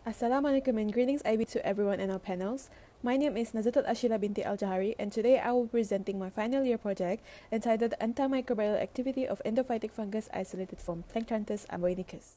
Assalamualaikum and greetings IB to everyone in our panels. My name is NAZATUL ASHELAH binti ALJAHARI, and today I will be presenting my final year project entitled Antimicrobial Activity of Endophytic Fungus Isolated from Plectranthus Amboinicus.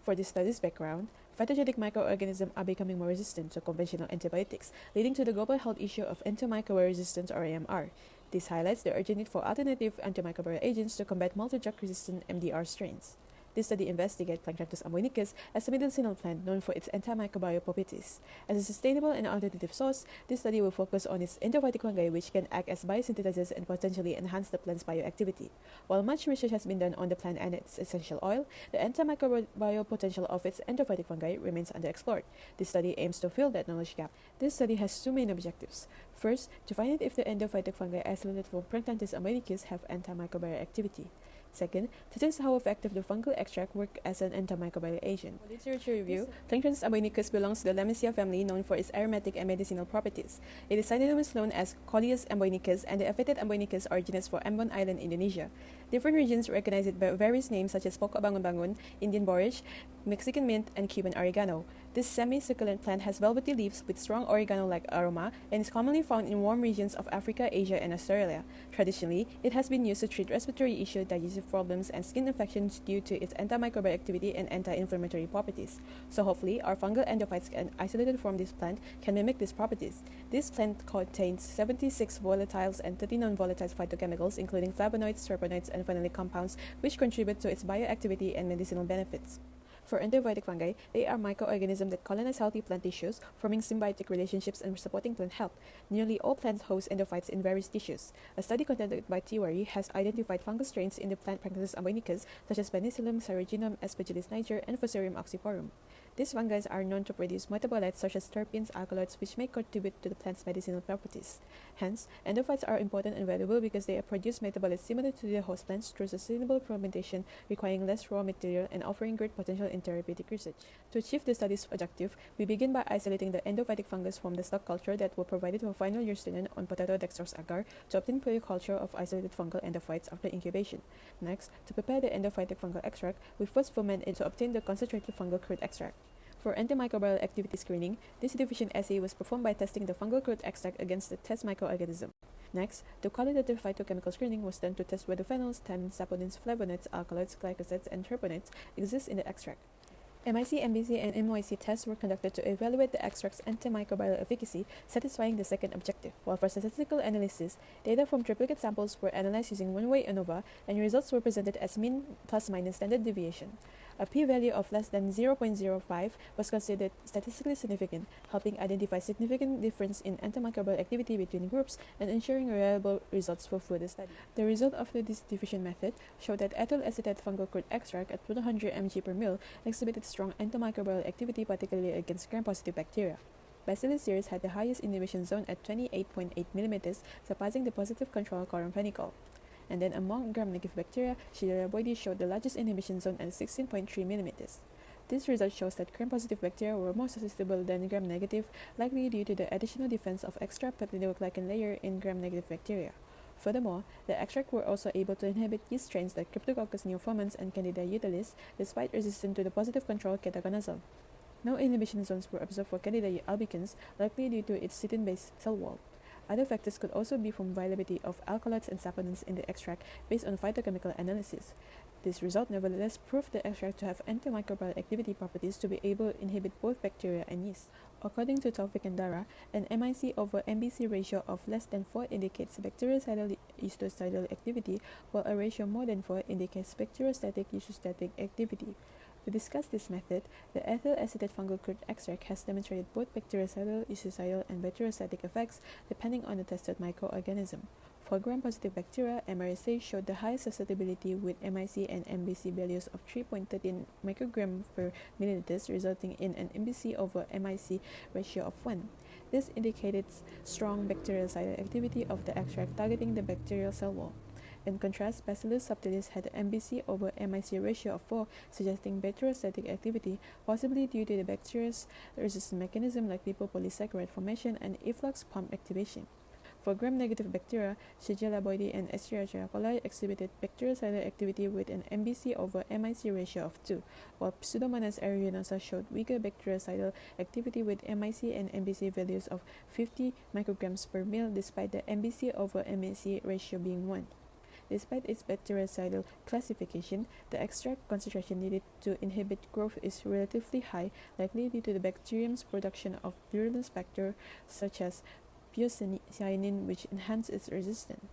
For this study's background, phytogenic microorganisms are becoming more resistant to conventional antibiotics, leading to the global health issue of antimicrobial resistance or AMR. This highlights the urgent need for alternative antimicrobial agents to combat multi-drug resistant MDR strains. This study investigates Plectranthus amboinicus as a medicinal plant known for its antimicrobial properties. As a sustainable and alternative source, this study will focus on its endophytic fungi, which can act as biosynthesizers and potentially enhance the plant's bioactivity. While much research has been done on the plant and its essential oil, the antimicrobial potential of its endophytic fungi remains underexplored. This study aims to fill that knowledge gap. This study has two main objectives. First, to find out if the endophytic fungi isolated from Plectranthus amboinicus have antimicrobial activity. Second, to test how effective the fungal extract works as an antimicrobial agent. For literature review, Plectranthus amboinicus belongs to the Lamiaceae family known for its aromatic and medicinal properties. It is synonymous known as Coleus amboinicus, and the epithet amboinicus are genus for Ambon Island, Indonesia. Different regions recognize it by various names such as pokok bangun-bangun, Indian borage, Mexican mint, and Cuban oregano. This semi-succulent plant has velvety leaves with strong oregano-like aroma and is commonly found in warm regions of Africa, Asia, and Australia. Traditionally, it has been used to treat respiratory issues, digestive problems, and skin infections due to its antimicrobial activity and anti-inflammatory properties. So hopefully, our fungal endophytes isolated from this plant can mimic these properties. This plant contains 76 volatiles and 30 non-volatile phytochemicals, including flavonoids, terpenoids, and phenolic compounds, which contribute to its bioactivity and medicinal benefits. For endophytic fungi, they are microorganisms that colonize healthy plant tissues, forming symbiotic relationships and supporting plant health. Nearly all plants host endophytes in various tissues. A study conducted by Tiwari has identified fungus strains in the plant Plectranthus amboinicus, such as Penicillium, Syrogenum, Aspergillus niger, and Fusarium oxyporum. These fungi are known to produce metabolites such as terpenes, alkaloids, which may contribute to the plant's medicinal properties. Hence, endophytes are important and valuable because they produce metabolites similar to the host plants through sustainable fermentation, requiring less raw material and offering great potential in therapeutic research. To achieve the study's objective, we begin by isolating the endophytic fungus from the stock culture that were provided to a final year student on potato dextrose agar to obtain culture of isolated fungal endophytes after incubation. Next, to prepare the endophytic fungal extract, we first ferment it to obtain the concentrated fungal crude extract. For antimicrobial activity screening, this diffusion assay was performed by testing the fungal crude extract against the test microorganism. Next, the qualitative phytochemical screening was done to test whether phenols, tannins, saponins, flavonoids, alkaloids, glycosides, and terpenoids exist in the extract. MIC, MBC, and MOIC tests were conducted to evaluate the extract's antimicrobial efficacy, satisfying the second objective. While for statistical analysis, data from triplicate samples were analyzed using one-way ANOVA, and results were presented as mean plus minus standard deviation. A p-value of less than 0.05 was considered statistically significant, helping identify significant difference in antimicrobial activity between groups and ensuring reliable results for further study. The result of the diffusion method showed that ethyl acetate fungal crude extract at 200 mg per ml exhibited strong antimicrobial activity, particularly against gram-positive bacteria. Bacillus cereus had the highest inhibition zone at 28.8 mm, surpassing the positive control chloramphenicol. And then among gram-negative bacteria, Shigella boydii showed the largest inhibition zone at 16.3 mm. This result shows that gram-positive bacteria were more susceptible than gram-negative, likely due to the additional defense of extra peptidoglycan layer in gram-negative bacteria. Furthermore, the extract were also able to inhibit yeast strains like Cryptococcus neoformans and Candida utilis, despite resistance to the positive control ketoconazole. No inhibition zones were observed for Candida albicans, likely due to its chitin-based cell wall. Other factors could also be from viability of alkaloids and saponins in the extract based on phytochemical analysis. This result nevertheless proved the extract to have antimicrobial activity properties to be able to inhibit both bacteria and yeast. According to TAUFIQ and Dara, an MIC over MBC ratio of less than 4 indicates bactericidal histocidal activity, while a ratio more than 4 indicates bacteriostatic histostatic activity. To discuss this method, the ethyl acetate fungal crude extract has demonstrated both bactericidal, histocidal, and bacteriostatic effects depending on the tested microorganism. For gram-positive bacteria, MRSA showed the highest susceptibility with MIC and MBC values of 3.13 microgram per milliliters, resulting in an MBC over MIC ratio of 1. This indicated strong bactericidal activity of the extract targeting the bacterial cell wall. In contrast, Bacillus subtilis had an MBC over MIC ratio of 4, suggesting bacteriostatic activity, possibly due to the bacteria's resistant mechanism like lipopolysaccharide formation and efflux pump activation. For gram-negative bacteria, Shigella boydii and Escherichia coli exhibited bactericidal activity with an MBC over MIC ratio of 2, while Pseudomonas aeruginosa showed weaker bactericidal activity with MIC and MBC values of 50 micrograms per ml despite the MBC over MIC ratio being 1. Despite its bactericidal classification, the extract concentration needed to inhibit growth is relatively high, likely due to the bacterium's production of virulence factor such as piocyanin, which enhance its resistance.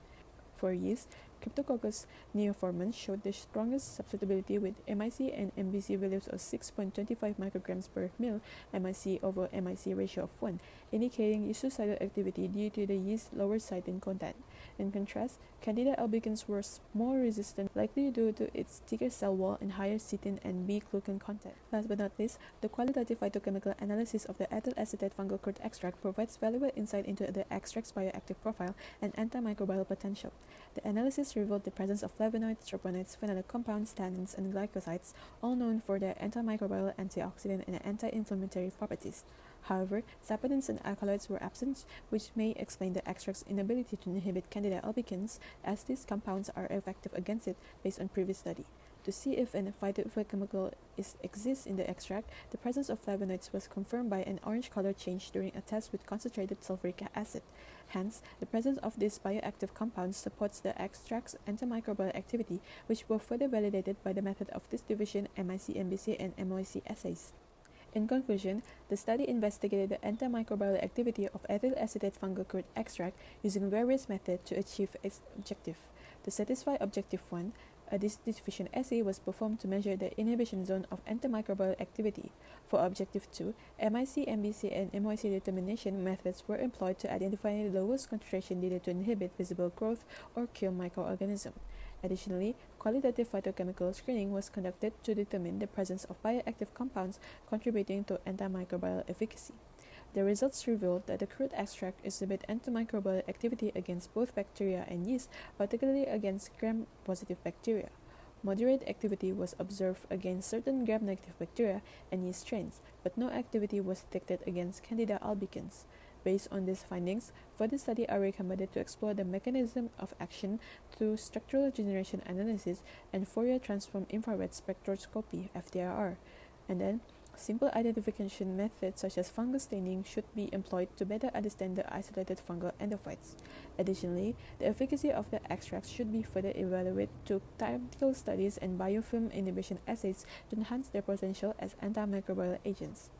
For yeast, Cryptococcus neoformans showed the strongest susceptibility with MIC and MBC values of 6.25 micrograms per ml, MIC over MIC ratio of 1, indicating eustocidal activity due to the yeast's lower cytine content. In contrast, Candida albicans were more resistant, likely due to its thicker cell wall and higher cytine and B-glucan content. Last but not least, the qualitative phytochemical analysis of the ethyl acetate fungal curd extract provides valuable insight into the extract's bioactive profile and antimicrobial potential. The analysis revealed the presence of flavonoids, troponides, phenolic compounds, tannins, and glycosides, all known for their antimicrobial, antioxidant, and anti-inflammatory properties. However, saponins and alkaloids were absent, which may explain the extract's inability to inhibit Candida albicans, as these compounds are effective against it based on previous study. To see if an phytochemical exists in the extract, the presence of flavonoids was confirmed by an orange color change during a test with concentrated sulfuric acid. Hence, the presence of these bioactive compounds supports the extract's antimicrobial activity, which was further validated by the method of this division MIC-MBC and MOHD assays. In conclusion, the study investigated the antimicrobial activity of ethyl acetate fungal curd extract using various methods to achieve its objective. To satisfy Objective 1, a distribution assay was performed to measure the inhibition zone of antimicrobial activity. For Objective 2, MIC, MBC, and MOHD determination methods were employed to identify the lowest concentration needed to inhibit visible growth or kill microorganisms. Additionally, qualitative phytochemical screening was conducted to determine the presence of bioactive compounds contributing to antimicrobial efficacy. The results revealed that the curd extract exhibit antimicrobial activity against both bacteria and yeast, particularly against gram-positive bacteria. Moderate activity was observed against certain gram-negative bacteria and yeast strains, but no activity was detected against Candida albicans. Based on these findings, further study are recommended to explore the mechanism of action through structural generation analysis and Fourier transform infrared spectroscopy (FTIR), and then simple identification methods such as fungus staining should be employed to better understand the isolated fungal endophytes. Additionally, the efficacy of the extracts should be further evaluated through theoretical studies and biofilm inhibition assays to enhance their potential as antimicrobial agents.